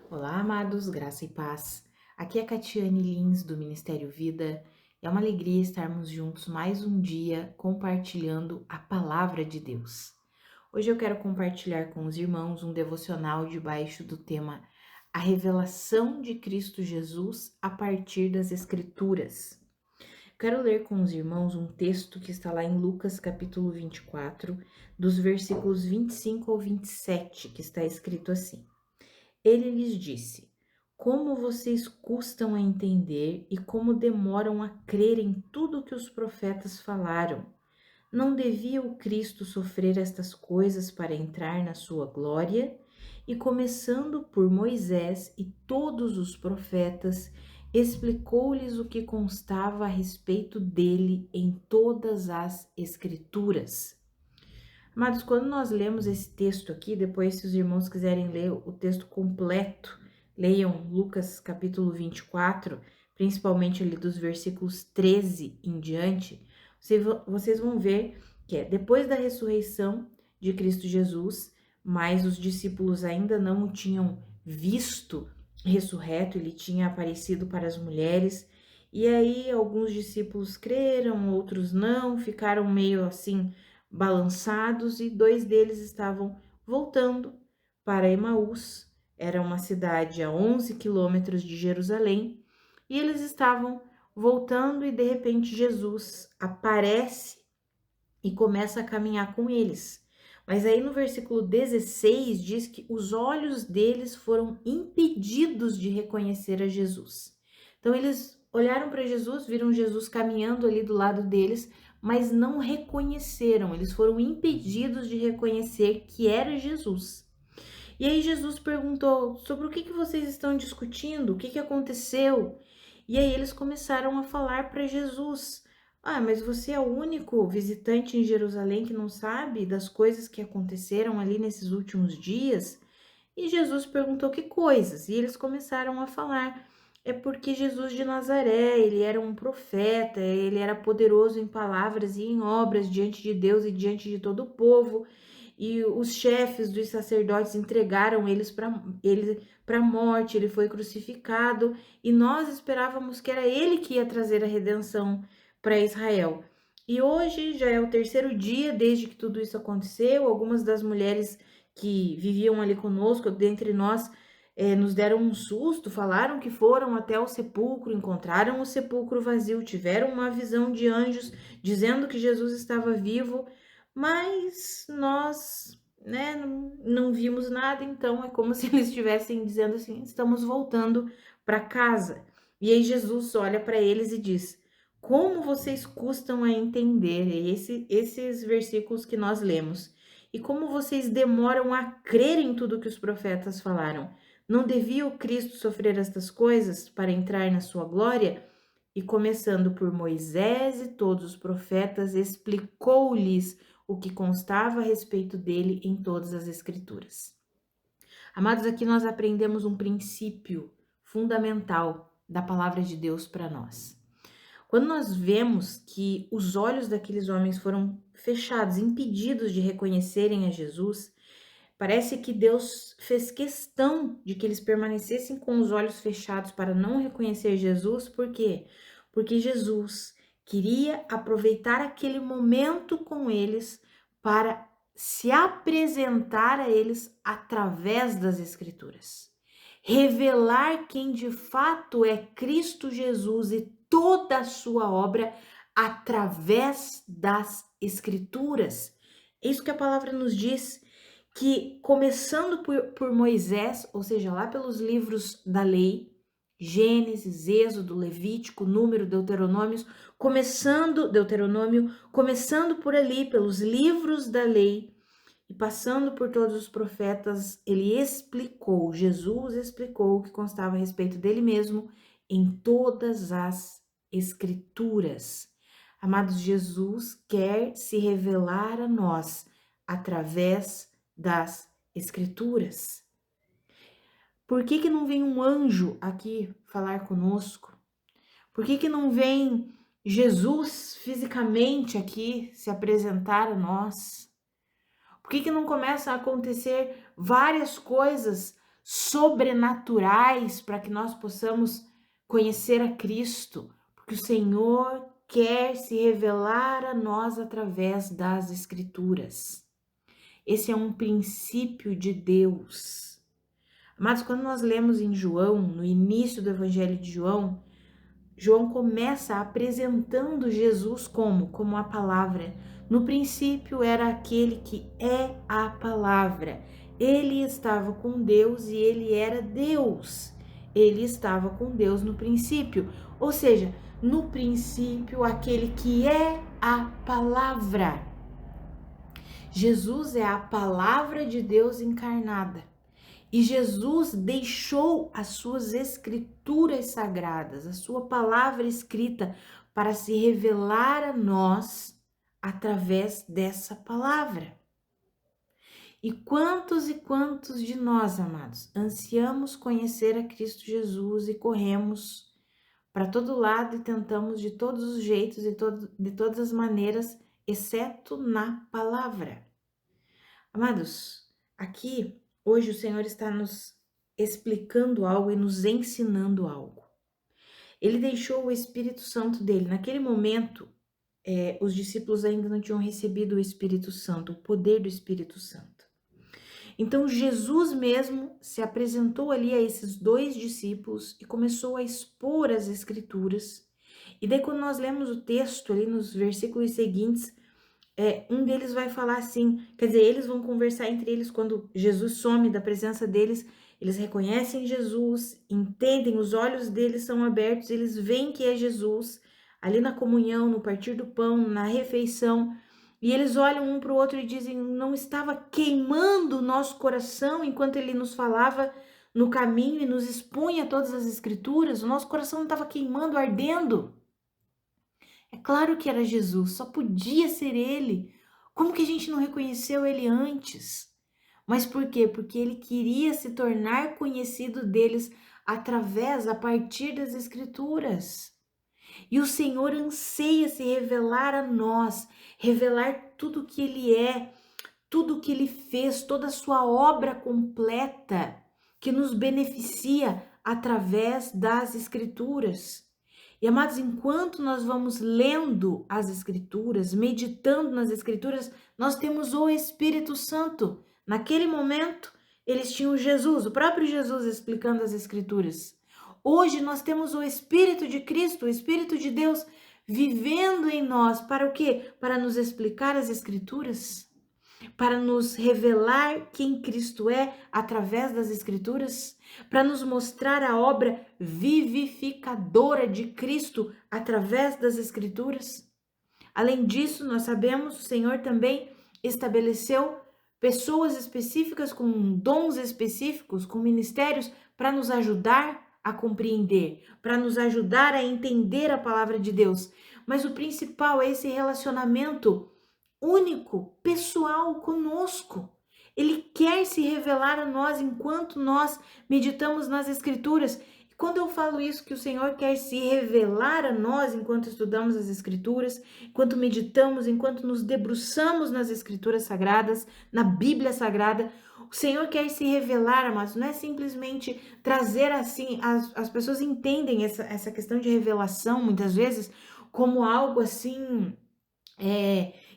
Olá, amados, graça e paz. Aqui é Catiane Lins, do Ministério Vida. É uma alegria estarmos juntos mais um dia compartilhando a palavra de Deus. Hoje eu quero compartilhar com os irmãos um devocional debaixo do tema A Revelação de Cristo Jesus a partir das Escrituras. Quero ler com os irmãos um texto que está lá em Lucas capítulo 24, dos versículos 25 ao 27, que está escrito assim. Ele lhes disse: Como vocês custam a entender e como demoram a crer em tudo que os profetas falaram? Não devia o Cristo sofrer estas coisas para entrar na sua glória? E começando por Moisés e todos os profetas, explicou-lhes o que constava a respeito dele em todas as Escrituras. Amados, quando nós lemos esse texto aqui, depois, se os irmãos quiserem ler o texto completo, leiam Lucas capítulo 24, principalmente ali dos versículos 13 em diante, vocês vão ver que é depois da ressurreição de Cristo Jesus, mas os discípulos ainda não o tinham visto ressurreto, ele tinha aparecido para as mulheres, e aí alguns discípulos creram, outros não, ficaram meio assim balançados, e dois deles estavam voltando para Emaús. Era uma cidade a 11 quilômetros de Jerusalém, e eles estavam voltando e de repente Jesus aparece e começa a caminhar com eles. Mas aí no versículo 16 diz que os olhos deles foram impedidos de reconhecer a Jesus. Então eles olharam para Jesus, viram Jesus caminhando ali do lado deles, mas não reconheceram, eles foram impedidos de reconhecer que era Jesus. E aí Jesus perguntou: sobre o que vocês estão discutindo? O que aconteceu? E aí eles começaram a falar para Jesus: ah, mas você é o único visitante em Jerusalém que não sabe das coisas que aconteceram ali nesses últimos dias? E Jesus perguntou: que coisas? E eles começaram a falar: é porque Jesus de Nazaré, ele era um profeta, ele era poderoso em palavras e em obras diante de Deus e diante de todo o povo. E os chefes dos sacerdotes entregaram ele para a morte, ele foi crucificado, e nós esperávamos que era ele que ia trazer a redenção para Israel. E hoje já é o terceiro dia desde que tudo isso aconteceu. Algumas das mulheres que viviam ali conosco, dentre nós, nos deram um susto, falaram que foram até o sepulcro, encontraram o sepulcro vazio, tiveram uma visão de anjos dizendo que Jesus estava vivo, mas nós, né, não vimos nada. Então é como se eles estivessem dizendo assim: estamos voltando para casa. E aí Jesus olha para eles e diz: como vocês custam a entender esses versículos que nós lemos, e como vocês demoram a crer em tudo que os profetas falaram. Não devia o Cristo sofrer estas coisas para entrar na sua glória? E começando por Moisés e todos os profetas, explicou-lhes o que constava a respeito dele em todas as Escrituras. Amados, aqui nós aprendemos um princípio fundamental da palavra de Deus para nós. Quando nós vemos que os olhos daqueles homens foram fechados, impedidos de reconhecerem a Jesus, parece que Deus fez questão de que eles permanecessem com os olhos fechados para não reconhecer Jesus. Por quê? Porque Jesus queria aproveitar aquele momento com eles para se apresentar a eles através das Escrituras. Revelar quem de fato é Cristo Jesus e toda a sua obra através das Escrituras. É isso que a palavra nos diz, que começando por Moisés, ou seja, lá pelos livros da lei, Gênesis, Êxodo, Levítico, Número, Deuteronômio, começando por ali, pelos livros da lei, e passando por todos os profetas, Jesus explicou o que constava a respeito dele mesmo em todas as Escrituras. Amados, Jesus quer se revelar a nós através das Escrituras. Por que não vem um anjo aqui falar conosco? Por que não vem Jesus fisicamente aqui se apresentar a nós? Por que não começa a acontecer várias coisas sobrenaturais para que nós possamos conhecer a Cristo, porque o Senhor quer se revelar a nós através das Escrituras. Esse é um princípio de Deus. Mas quando nós lemos em João, no início do Evangelho de João, João começa apresentando Jesus como a palavra. No princípio era aquele que é a palavra. Ele estava com Deus e ele era Deus. Ele estava com Deus no princípio. Ou seja, no princípio, aquele que é a palavra. Jesus é a palavra de Deus encarnada. E Jesus deixou as suas escrituras sagradas, a sua palavra escrita, para se revelar a nós através dessa palavra. E quantos de nós, amados, ansiamos conhecer a Cristo Jesus e corremos para todo lado e tentamos de todos os jeitos e de todas as maneiras, exceto na palavra. Amados, aqui hoje o Senhor está nos explicando algo e nos ensinando algo. Ele deixou o Espírito Santo dele. Naquele momento, os discípulos ainda não tinham recebido o Espírito Santo, o poder do Espírito Santo. Então, Jesus mesmo se apresentou ali a esses 2 discípulos e começou a expor as Escrituras. E daí, quando nós lemos o texto ali nos versículos seguintes, um deles vai falar assim, quer dizer, eles vão conversar entre eles quando Jesus some da presença deles, eles reconhecem Jesus, entendem, os olhos deles são abertos, eles veem que é Jesus, ali na comunhão, no partir do pão, na refeição, e eles olham um para o outro e dizem, não estava queimando o nosso coração enquanto ele nos falava no caminho e nos expunha todas as escrituras, o nosso coração não estava queimando, ardendo. É claro que era Jesus, só podia ser ele. Como que a gente não reconheceu ele antes? Mas por quê? Porque ele queria se tornar conhecido deles a partir das Escrituras. E o Senhor anseia se revelar a nós, revelar tudo que ele é, tudo que ele fez, toda a sua obra completa, que nos beneficia através das Escrituras. E amados, enquanto nós vamos lendo as Escrituras, meditando nas Escrituras, nós temos o Espírito Santo. Naquele momento, eles tinham Jesus, o próprio Jesus explicando as Escrituras. Hoje nós temos o Espírito de Cristo, o Espírito de Deus, vivendo em nós. Para o quê? Para nos explicar as Escrituras, para nos revelar quem Cristo é através das Escrituras, para nos mostrar a obra vivificadora de Cristo através das Escrituras. Além disso, nós sabemos, o Senhor também estabeleceu pessoas específicas com dons específicos, com ministérios, para nos ajudar a compreender, para nos ajudar a entender a palavra de Deus. Mas o principal é esse relacionamento único, pessoal conosco. Ele quer se revelar a nós enquanto nós meditamos nas Escrituras. E quando eu falo isso, que o Senhor quer se revelar a nós enquanto estudamos as Escrituras, enquanto meditamos, enquanto nos debruçamos nas Escrituras Sagradas, na Bíblia Sagrada, o Senhor quer se revelar, mas não é simplesmente trazer assim, as pessoas entendem essa questão de revelação, muitas vezes, como algo assim,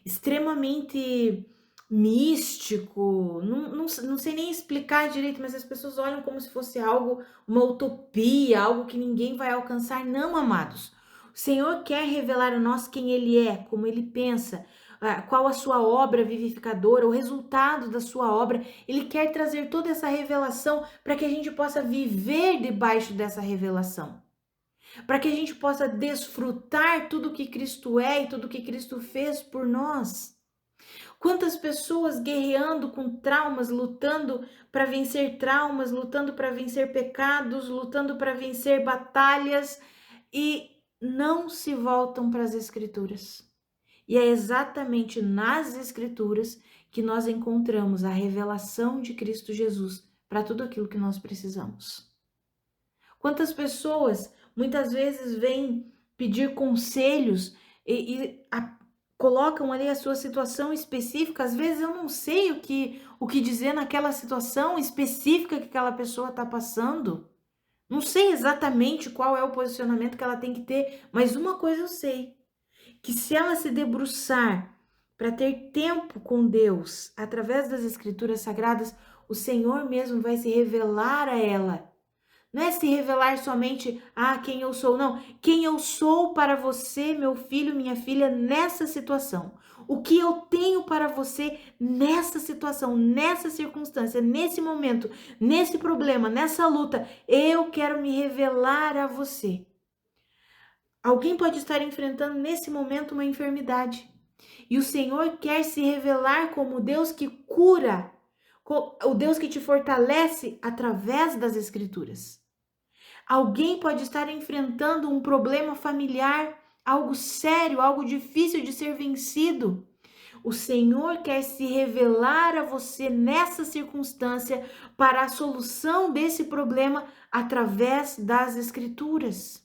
extremamente místico, não sei nem explicar direito, mas as pessoas olham como se fosse algo, uma utopia, algo que ninguém vai alcançar. Não, amados. O Senhor quer revelar a nós quem Ele é, como Ele pensa, qual a sua obra vivificadora, o resultado da sua obra. Ele quer trazer toda essa revelação para que a gente possa viver debaixo dessa revelação, para que a gente possa desfrutar tudo que Cristo é e tudo que Cristo fez por nós. Quantas pessoas guerreando com traumas, lutando para vencer traumas, lutando para vencer pecados, lutando para vencer batalhas e não se voltam para as Escrituras. E é exatamente nas Escrituras que nós encontramos a revelação de Cristo Jesus para tudo aquilo que nós precisamos. Quantas pessoas muitas vezes vêm pedir conselhos e colocam ali a sua situação específica. Às vezes eu não sei o que dizer naquela situação específica que aquela pessoa está passando. Não sei exatamente qual é o posicionamento que ela tem que ter, mas uma coisa eu sei, que se ela se debruçar para ter tempo com Deus, através das escrituras sagradas, o Senhor mesmo vai se revelar a ela. Não é se revelar somente, quem eu sou, não. Quem eu sou para você, meu filho, minha filha, nessa situação. O que eu tenho para você nessa situação, nessa circunstância, nesse momento, nesse problema, nessa luta, eu quero me revelar a você. Alguém pode estar enfrentando nesse momento uma enfermidade. E o Senhor quer se revelar como o Deus que cura, o Deus que te fortalece através das Escrituras. Alguém pode estar enfrentando um problema familiar, algo sério, algo difícil de ser vencido. O Senhor quer se revelar a você nessa circunstância para a solução desse problema através das Escrituras.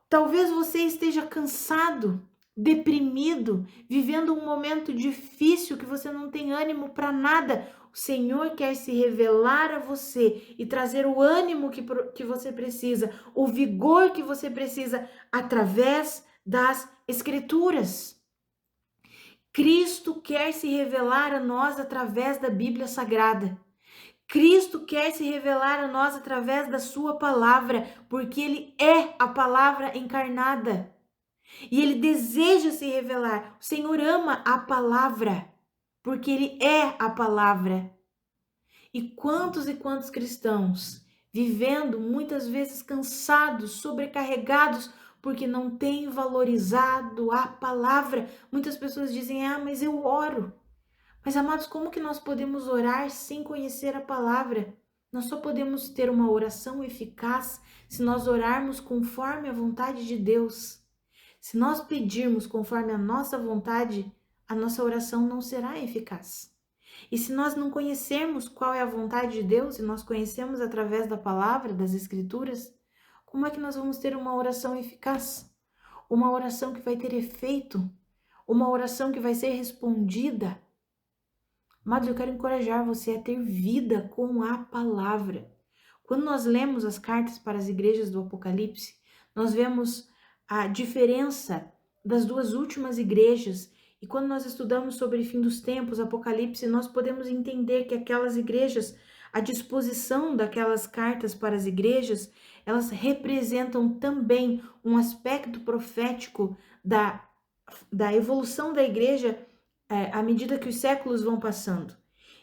Talvez você esteja cansado, deprimido, vivendo um momento difícil que você não tem ânimo para nada. O Senhor quer se revelar a você e trazer o ânimo que você precisa, o vigor que você precisa através das Escrituras. Cristo quer se revelar a nós através da Bíblia Sagrada. Cristo quer se revelar a nós através da sua palavra, porque ele é a palavra encarnada. E ele deseja se revelar. O Senhor ama a palavra, porque ele é a palavra. E quantos cristãos vivendo muitas vezes cansados, sobrecarregados, porque não têm valorizado a palavra. Muitas pessoas dizem: mas eu oro. Mas, amados, como que nós podemos orar sem conhecer a palavra? Nós só podemos ter uma oração eficaz se nós orarmos conforme a vontade de Deus. Se nós pedirmos conforme a nossa vontade, a nossa oração não será eficaz. E se nós não conhecermos qual é a vontade de Deus, e nós conhecemos através da palavra, das Escrituras, como é que nós vamos ter uma oração eficaz? Uma oração que vai ter efeito? Uma oração que vai ser respondida? Mas eu quero encorajar você a ter vida com a palavra. Quando nós lemos as cartas para as igrejas do Apocalipse, nós vemos a diferença das duas últimas igrejas. E quando nós estudamos sobre o fim dos tempos, Apocalipse, nós podemos entender que aquelas igrejas, a disposição daquelas cartas para as igrejas, elas representam também um aspecto profético da evolução da igreja à medida que os séculos vão passando.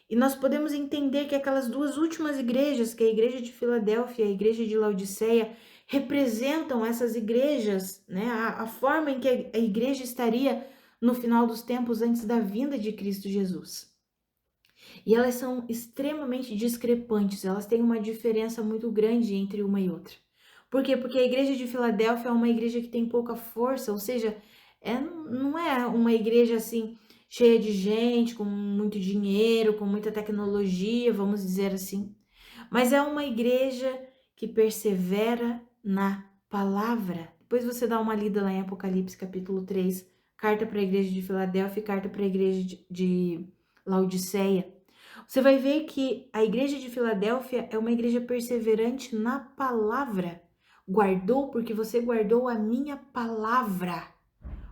E nós podemos entender que aquelas duas últimas igrejas, que é a igreja de Filadélfia e a igreja de Laodiceia, representam essas igrejas, né? A forma em que a igreja estaria no final dos tempos antes da vinda de Cristo Jesus. E elas são extremamente discrepantes, elas têm uma diferença muito grande entre uma e outra. Por quê? Porque a igreja de Filadélfia é uma igreja que tem pouca força, ou seja, não é uma igreja assim cheia de gente, com muito dinheiro, com muita tecnologia, vamos dizer assim. Mas é uma igreja que persevera na palavra. Depois você dá uma lida lá em Apocalipse capítulo 3, carta para a igreja de Filadélfia e carta para a igreja de Laodiceia. Você vai ver que a igreja de Filadélfia é uma igreja perseverante na palavra. Guardou porque você guardou a minha palavra.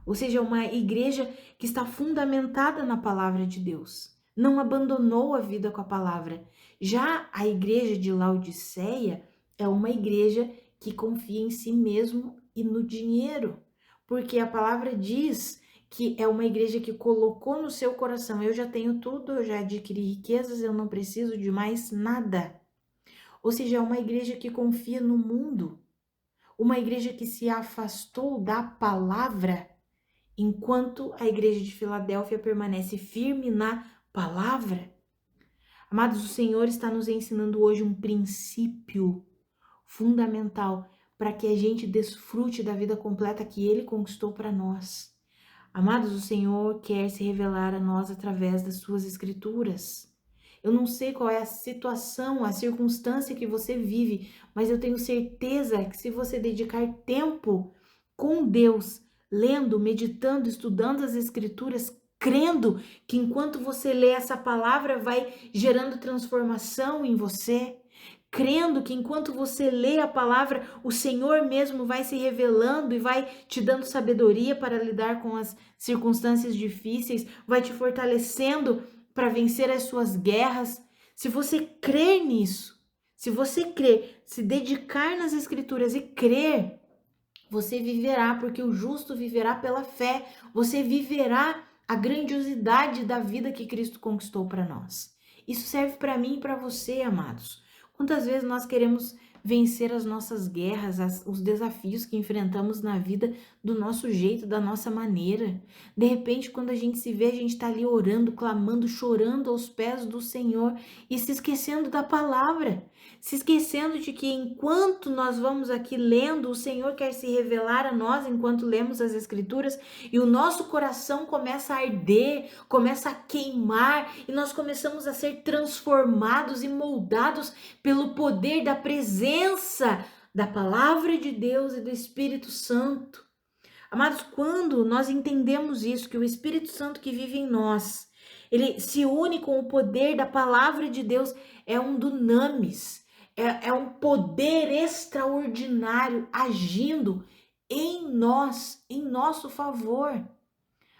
Ou seja, uma igreja que está fundamentada na palavra de Deus. Não abandonou a vida com a palavra. Já a igreja de Laodiceia é uma igreja que confia em si mesmo e no dinheiro. Porque a palavra diz que é uma igreja que colocou no seu coração: eu já tenho tudo, eu já adquiri riquezas, eu não preciso de mais nada. Ou seja, é uma igreja que confia no mundo. Uma igreja que se afastou da palavra, enquanto a igreja de Filadélfia permanece firme na palavra. Amados, o Senhor está nos ensinando hoje um princípio fundamental para que a gente desfrute da vida completa que Ele conquistou para nós. Amados, o Senhor quer se revelar a nós através das suas escrituras. Eu não sei qual é a situação, a circunstância que você vive, mas eu tenho certeza que se você dedicar tempo com Deus, lendo, meditando, estudando as Escrituras, crendo que enquanto você lê essa palavra vai gerando transformação em você, crendo que enquanto você lê a palavra, o Senhor mesmo vai se revelando e vai te dando sabedoria para lidar com as circunstâncias difíceis, vai te fortalecendo para vencer as suas guerras. Se você crer nisso, se você crer, se dedicar nas Escrituras e crer, você viverá, porque o justo viverá pela fé. Você viverá a grandiosidade da vida que Cristo conquistou para nós. Isso serve para mim e para você, amados. Quantas vezes nós queremos vencer as nossas guerras, os desafios que enfrentamos na vida do nosso jeito, da nossa maneira. De repente, quando a gente se vê, a gente está ali orando, clamando, chorando aos pés do Senhor e se esquecendo da palavra, se esquecendo de que enquanto nós vamos aqui lendo, o Senhor quer se revelar a nós enquanto lemos as Escrituras e o nosso coração começa a arder, começa a queimar e nós começamos a ser transformados e moldados pelo poder da presença da palavra de Deus e do Espírito Santo. Amados, quando nós entendemos isso, que o Espírito Santo que vive em nós, ele se une com o poder da palavra de Deus, é um dunamis, é um poder extraordinário agindo em nós, em nosso favor.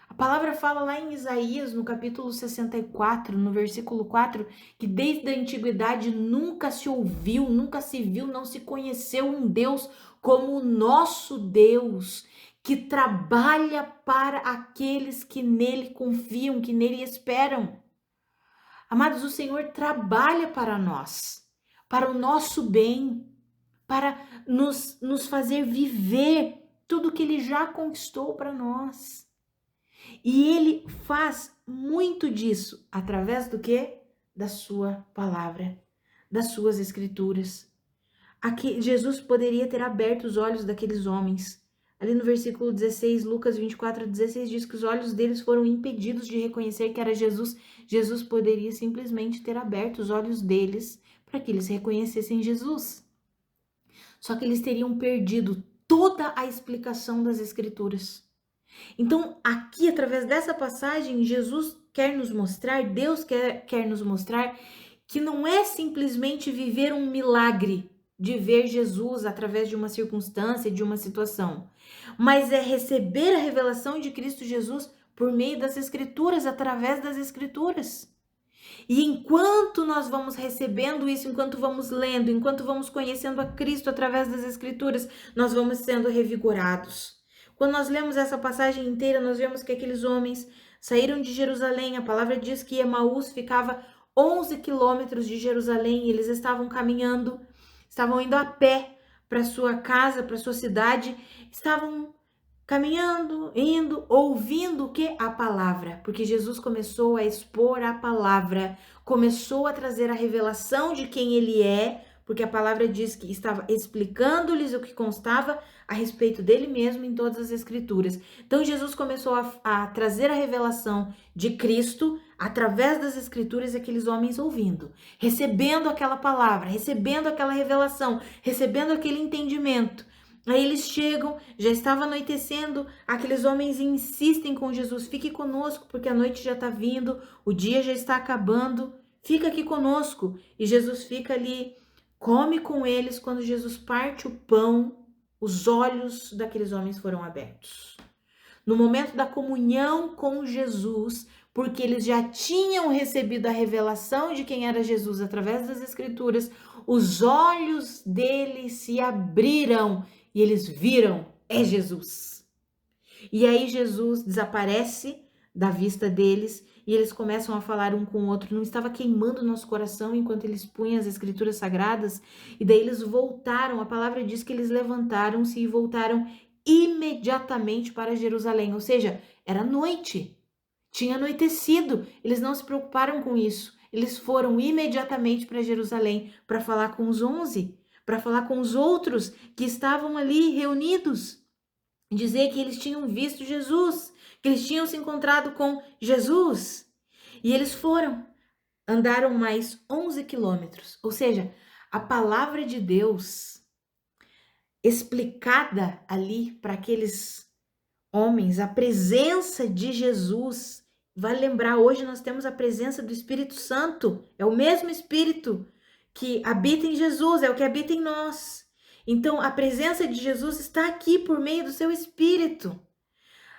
A palavra fala lá em Isaías, no capítulo 64, no versículo 4, que desde a antiguidade nunca se ouviu, nunca se viu, não se conheceu um Deus como o nosso Deus, que trabalha para aqueles que nele confiam, que nele esperam. Amados, o Senhor trabalha para nós, para o nosso bem, para nos fazer viver tudo que ele já conquistou para nós. E ele faz muito disso através do quê? Da sua palavra, das suas escrituras. Aqui, Jesus poderia ter aberto os olhos daqueles homens. Ali no versículo 16, Lucas 24:16 diz que os olhos deles foram impedidos de reconhecer que era Jesus. Jesus poderia simplesmente ter aberto os olhos deles para que eles reconhecessem Jesus. Só que eles teriam perdido toda a explicação das Escrituras. Então, aqui, através dessa passagem, Jesus quer nos mostrar, Deus quer nos mostrar que não é simplesmente viver um milagre de ver Jesus através de uma circunstância, de uma situação, mas é receber a revelação de Cristo Jesus por meio das Escrituras, através das Escrituras. E enquanto nós vamos recebendo isso, enquanto vamos lendo, enquanto vamos conhecendo a Cristo através das Escrituras, nós vamos sendo revigorados. Quando nós lemos essa passagem inteira, nós vemos que aqueles homens saíram de Jerusalém. A palavra diz que Emaús ficava 11 quilômetros de Jerusalém. Eles estavam caminhando, estavam indo a pé para sua casa, para sua cidade. Estavam caminhando, indo, ouvindo o que? A palavra. Porque Jesus começou a expor a palavra, começou a trazer a revelação de quem ele é, porque a palavra diz que estava explicando-lhes o que constava a respeito dele mesmo em todas as escrituras. Então Jesus começou a trazer a revelação de Cristo através das escrituras e aqueles homens ouvindo, recebendo aquela palavra, recebendo aquela revelação, recebendo aquele entendimento. Aí eles chegam, já estava anoitecendo, aqueles homens insistem com Jesus, fique conosco porque a noite já está vindo, o dia já está acabando, fica aqui conosco. E Jesus fica ali, come com eles. Quando Jesus parte o pão, os olhos daqueles homens foram abertos. No momento da comunhão com Jesus, porque eles já tinham recebido a revelação de quem era Jesus através das Escrituras, os olhos deles se abriram e eles viram, é Jesus. E aí Jesus desaparece da vista deles e eles começam a falar um com o outro. Não estava queimando o nosso coração enquanto eles punham as escrituras sagradas? E daí eles voltaram, a palavra diz que eles levantaram-se e voltaram imediatamente para Jerusalém. Ou seja, era noite, tinha anoitecido. Eles não se preocuparam com isso. Eles foram imediatamente para Jerusalém para falar com os 11, para falar com os outros que estavam ali reunidos. Dizer que eles tinham visto Jesus, que eles tinham se encontrado com Jesus. E eles foram, andaram mais 11 quilômetros. Ou seja, a palavra de Deus explicada ali para aqueles homens, a presença de Jesus. Vale lembrar, hoje nós temos a presença do Espírito Santo, é o mesmo Espírito que habita em Jesus, é o que habita em nós. Então, a presença de Jesus está aqui por meio do seu Espírito.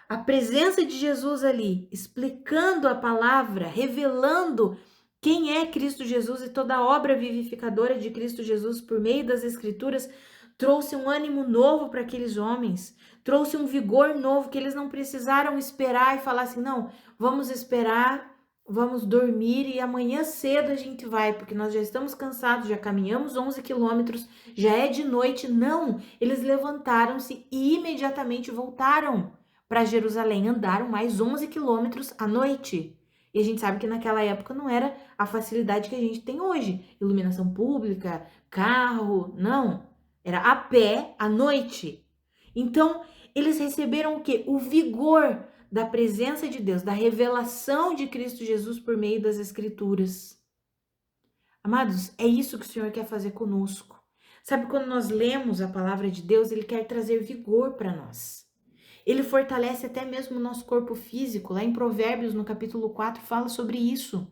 A presença de Jesus ali, explicando a palavra, revelando quem é Cristo Jesus e toda a obra vivificadora de Cristo Jesus por meio das Escrituras, trouxe um ânimo novo para aqueles homens, trouxe um vigor novo que eles não precisaram esperar e falar assim: não, vamos esperar, vamos dormir e amanhã cedo a gente vai, porque nós já estamos cansados, já caminhamos 11 quilômetros, já é de noite. Não, eles levantaram-se e imediatamente voltaram para Jerusalém, andaram mais 11 quilômetros à noite. E a gente sabe que naquela época não era a facilidade que a gente tem hoje. Iluminação pública, carro, não. Era a pé à noite. Então, eles receberam o quê? O vigor da presença de Deus, da revelação de Cristo Jesus por meio das Escrituras. Amados, é isso que o Senhor quer fazer conosco. Sabe, quando nós lemos a palavra de Deus, Ele quer trazer vigor para nós. Ele fortalece até mesmo o nosso corpo físico. Lá em Provérbios, no capítulo 4, fala sobre isso.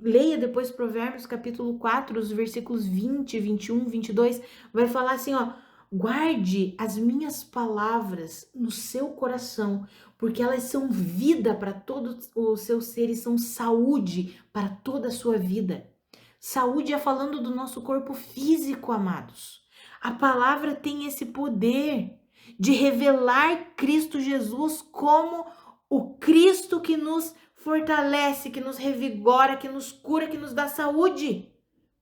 Leia depois Provérbios, capítulo 4, os versículos 20, 21, 22. Vai falar assim, ó: guarde as minhas palavras no seu coração, porque elas são vida para todo o seu ser e são saúde para toda a sua vida. Saúde é falando do nosso corpo físico, amados. A palavra tem esse poder de revelar Cristo Jesus como o Cristo que nos fortalece, que nos revigora, que nos cura, que nos dá saúde.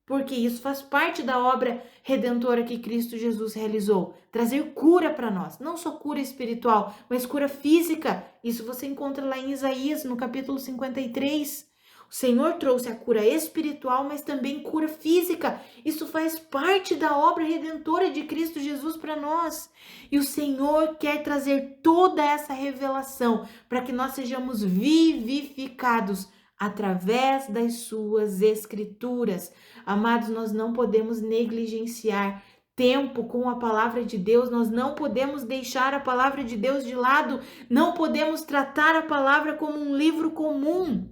Porque isso faz parte da obra redentora que Cristo Jesus realizou. Trazer cura para nós. Não só cura espiritual, mas cura física. Isso você encontra lá em Isaías, no capítulo 53. O Senhor trouxe a cura espiritual, mas também cura física. Isso faz parte da obra redentora de Cristo Jesus para nós. E o Senhor quer trazer toda essa revelação para que nós sejamos vivificados através das suas Escrituras. Amados, nós não podemos negligenciar tempo com a palavra de Deus, nós não podemos deixar a palavra de Deus de lado, não podemos tratar a palavra como um livro comum.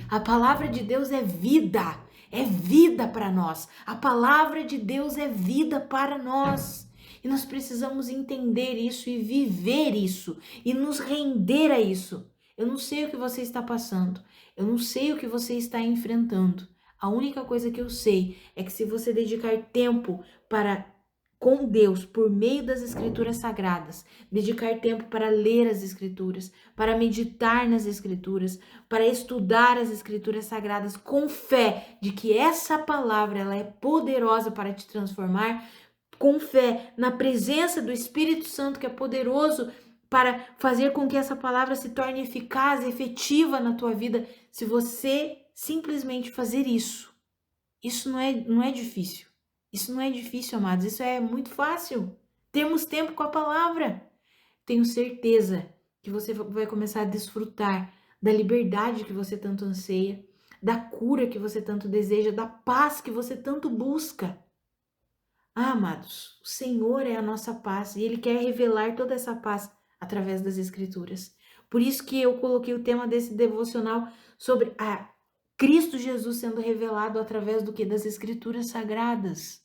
A palavra de Deus é vida para nós. A palavra de Deus é vida para nós. E nós precisamos entender isso e viver isso e nos render a isso. Eu não sei o que você está passando, eu não sei o que você está enfrentando. A única coisa que eu sei é que se você dedicar tempo com Deus por meio das Escrituras Sagradas, dedicar tempo para ler as Escrituras, para meditar nas Escrituras, para estudar as Escrituras Sagradas com fé de que essa palavra ela é poderosa para te transformar, com fé na presença do Espírito Santo que é poderoso para fazer com que essa palavra se torne eficaz, efetiva na tua vida. Se você simplesmente fazer isso, isso não é difícil. Isso não é difícil, amados, isso é muito fácil. Temos tempo com a palavra. Tenho certeza que você vai começar a desfrutar da liberdade que você tanto anseia, da cura que você tanto deseja, da paz que você tanto busca. Ah, amados, o Senhor é a nossa paz e Ele quer revelar toda essa paz através das Escrituras. Por isso que eu coloquei o tema desse devocional sobre Cristo Jesus sendo revelado através do que? Das Escrituras Sagradas.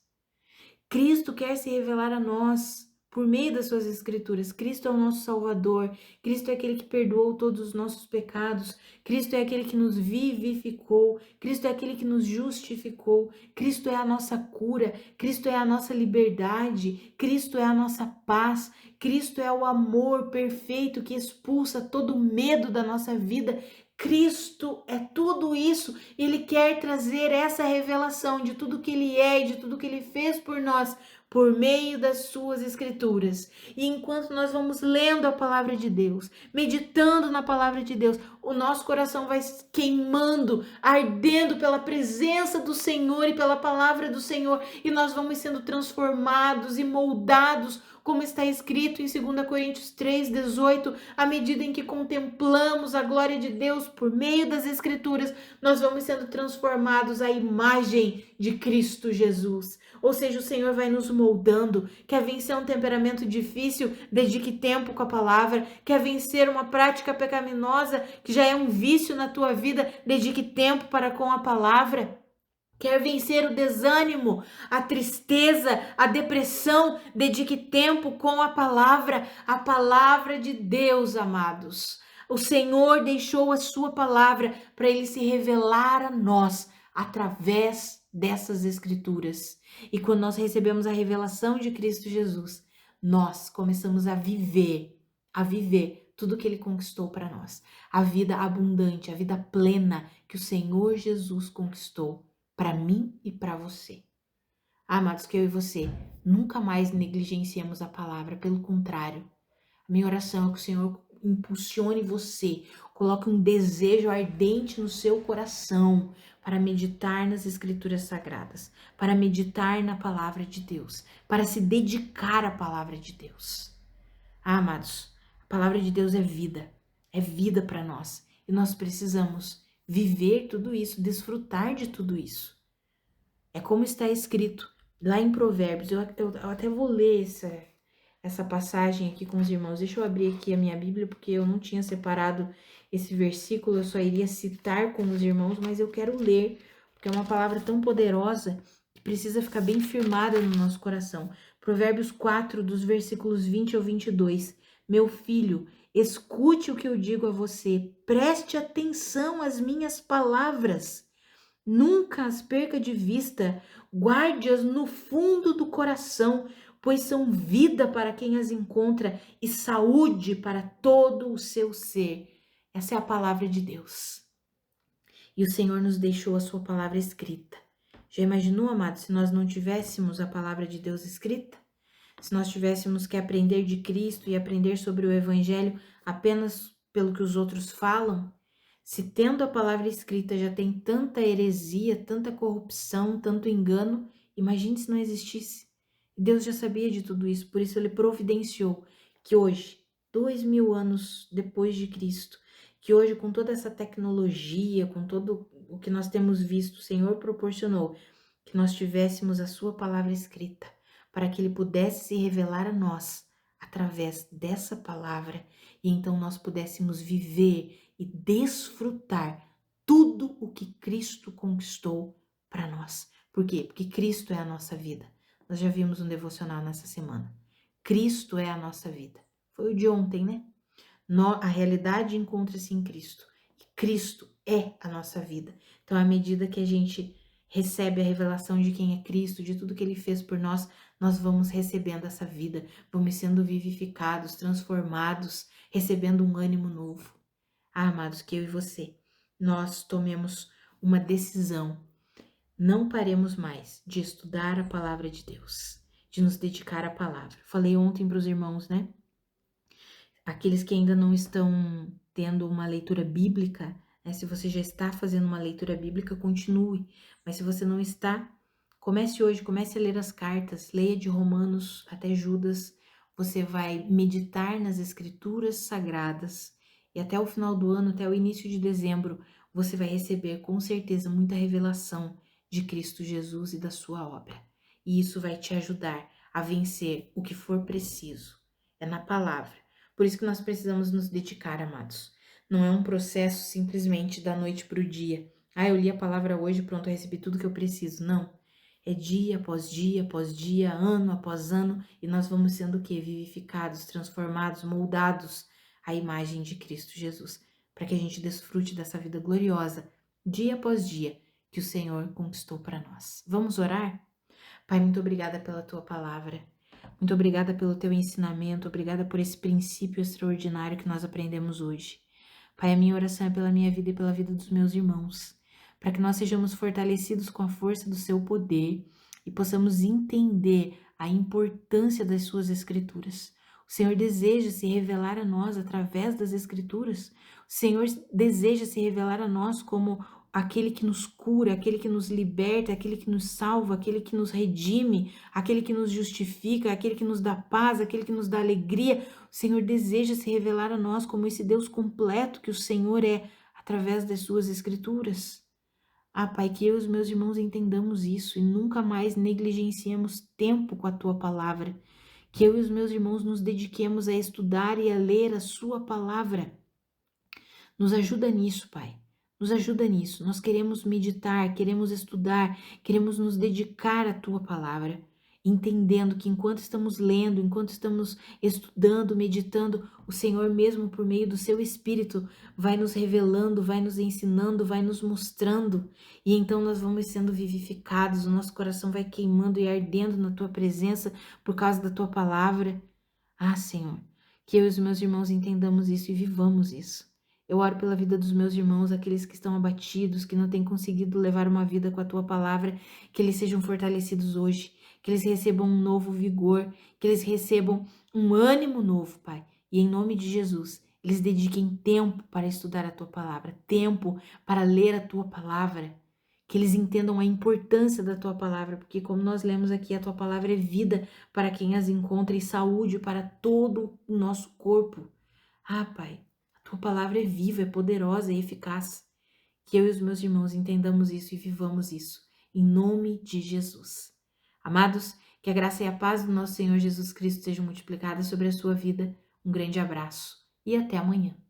Cristo quer se revelar a nós por meio das suas Escrituras. Cristo é o nosso Salvador. Cristo é aquele que perdoou todos os nossos pecados. Cristo é aquele que nos vivificou. Cristo é aquele que nos justificou. Cristo é a nossa cura. Cristo é a nossa liberdade. Cristo é a nossa paz. Cristo é o amor perfeito que expulsa todo medo da nossa vida. Cristo é tudo isso. Ele quer trazer essa revelação de tudo que Ele é e de tudo que Ele fez por nós, por meio das suas Escrituras. E enquanto nós vamos lendo a palavra de Deus, meditando na palavra de Deus, o nosso coração vai queimando, ardendo pela presença do Senhor e pela palavra do Senhor, e nós vamos sendo transformados e moldados, como está escrito em 2 Coríntios 3:18, à medida em que contemplamos a glória de Deus por meio das Escrituras, nós vamos sendo transformados à imagem de Cristo Jesus. Ou seja, o Senhor vai nos moldando. Quer vencer um temperamento difícil? Dedique tempo com a palavra. Quer vencer uma prática pecaminosa que já é um vício na tua vida? Dedique tempo para com a palavra. Quer vencer o desânimo, a tristeza, a depressão? Dedique tempo com a palavra de Deus, amados. O Senhor deixou a sua palavra para ele se revelar a nós através dessas escrituras. E quando nós recebemos a revelação de Cristo Jesus, nós começamos a viver tudo que ele conquistou para nós. A vida abundante, a vida plena que o Senhor Jesus conquistou para mim e para você. Amados, que eu e você nunca mais negligenciemos a palavra, pelo contrário. A minha oração é que o Senhor impulsione você, coloque um desejo ardente no seu coração para meditar nas escrituras sagradas, para meditar na palavra de Deus, para se dedicar à palavra de Deus. Amados, a palavra de Deus é vida para nós e nós precisamos viver tudo isso, desfrutar de tudo isso. É como está escrito lá em Provérbios. Eu até vou ler essa passagem aqui com os irmãos. Deixa eu abrir aqui a minha Bíblia, porque eu não tinha separado esse versículo. Eu só iria citar com os irmãos, mas eu quero ler, porque é uma palavra tão poderosa que precisa ficar bem firmada no nosso coração. Provérbios 4, dos versículos 20 ao 22. Meu filho, escute o que eu digo a você, preste atenção às minhas palavras. Nunca as perca de vista, guarde-as no fundo do coração, pois são vida para quem as encontra e saúde para todo o seu ser. Essa é a palavra de Deus. E o Senhor nos deixou a sua palavra escrita. Já imaginou, amado, se nós não tivéssemos a palavra de Deus escrita? Se nós tivéssemos que aprender de Cristo e aprender sobre o Evangelho apenas pelo que os outros falam? Se tendo a palavra escrita já tem tanta heresia, tanta corrupção, tanto engano, imagine se não existisse. Deus já sabia de tudo isso, por isso ele providenciou que hoje, 2000 anos depois de Cristo, que hoje com toda essa tecnologia, com todo o que nós temos visto, o Senhor proporcionou que nós tivéssemos a sua palavra escrita, para que ele pudesse se revelar a nós através dessa palavra e então nós pudéssemos viver e desfrutar tudo o que Cristo conquistou para nós. Por quê? Porque Cristo é a nossa vida. Nós já vimos um devocional nessa semana. Cristo é a nossa vida. Foi o de ontem, né? A realidade encontra-se em Cristo. E Cristo é a nossa vida. Então, à medida que a gente recebe a revelação de quem é Cristo, de tudo que ele fez por nós, nós vamos recebendo essa vida, vamos sendo vivificados, transformados, recebendo um ânimo novo. Amados, que eu e você, nós tomemos uma decisão. Não paremos mais de estudar a palavra de Deus, de nos dedicar à palavra. Falei ontem para os irmãos, né? Aqueles que ainda não estão tendo uma leitura bíblica, né? Se você já está fazendo uma leitura bíblica, continue. Mas se você não está, comece hoje, comece a ler as cartas, leia de Romanos até Judas. Você vai meditar nas escrituras sagradas e até o final do ano, até o início de dezembro, você vai receber com certeza muita revelação de Cristo Jesus e da sua obra. E isso vai te ajudar a vencer o que for preciso. É na palavra. Por isso que nós precisamos nos dedicar, amados. Não é um processo simplesmente da noite para o dia. Eu li a palavra hoje, pronto, eu recebi tudo que eu preciso. Não. É dia após dia, ano após ano, e nós vamos sendo o quê? Vivificados, transformados, moldados à imagem de Cristo Jesus, para que a gente desfrute dessa vida gloriosa, dia após dia, que o Senhor conquistou para nós. Vamos orar? Pai, muito obrigada pela tua palavra. Muito obrigada pelo teu ensinamento, obrigada por esse princípio extraordinário que nós aprendemos hoje. Pai, a minha oração é pela minha vida e pela vida dos meus irmãos, para que nós sejamos fortalecidos com a força do seu poder e possamos entender a importância das suas escrituras. O Senhor deseja se revelar a nós através das escrituras. O Senhor deseja se revelar a nós como aquele que nos cura, aquele que nos liberta, aquele que nos salva, aquele que nos redime, aquele que nos justifica, aquele que nos dá paz, aquele que nos dá alegria. O Senhor deseja se revelar a nós como esse Deus completo que o Senhor é, através das suas escrituras. Ah, Pai, que eu e os meus irmãos entendamos isso e nunca mais negligenciemos tempo com a Tua palavra. Que eu e os meus irmãos nos dediquemos a estudar e a ler a Sua palavra. Nos ajuda nisso, Pai. Nos ajuda nisso. Nós queremos meditar, queremos estudar, queremos nos dedicar à Tua palavra, entendendo que enquanto estamos lendo, enquanto estamos estudando, meditando, o Senhor mesmo por meio do Seu Espírito vai nos revelando, vai nos ensinando, vai nos mostrando, e então nós vamos sendo vivificados, o nosso coração vai queimando e ardendo na Tua presença por causa da Tua palavra. Ah, Senhor, que eu e os meus irmãos entendamos isso e vivamos isso. Eu oro pela vida dos meus irmãos, aqueles que estão abatidos, que não têm conseguido levar uma vida com a Tua palavra, que eles sejam fortalecidos hoje, que eles recebam um novo vigor, que eles recebam um ânimo novo, Pai. E em nome de Jesus, eles dediquem tempo para estudar a Tua palavra, tempo para ler a Tua palavra, que eles entendam a importância da Tua palavra, porque como nós lemos aqui, a Tua palavra é vida para quem as encontra e saúde para todo o nosso corpo. Ah, Pai, a Tua palavra é viva, é poderosa e eficaz. Que eu e os meus irmãos entendamos isso e vivamos isso, em nome de Jesus. Amados, que a graça e a paz do nosso Senhor Jesus Cristo sejam multiplicadas sobre a sua vida. Um grande abraço e até amanhã.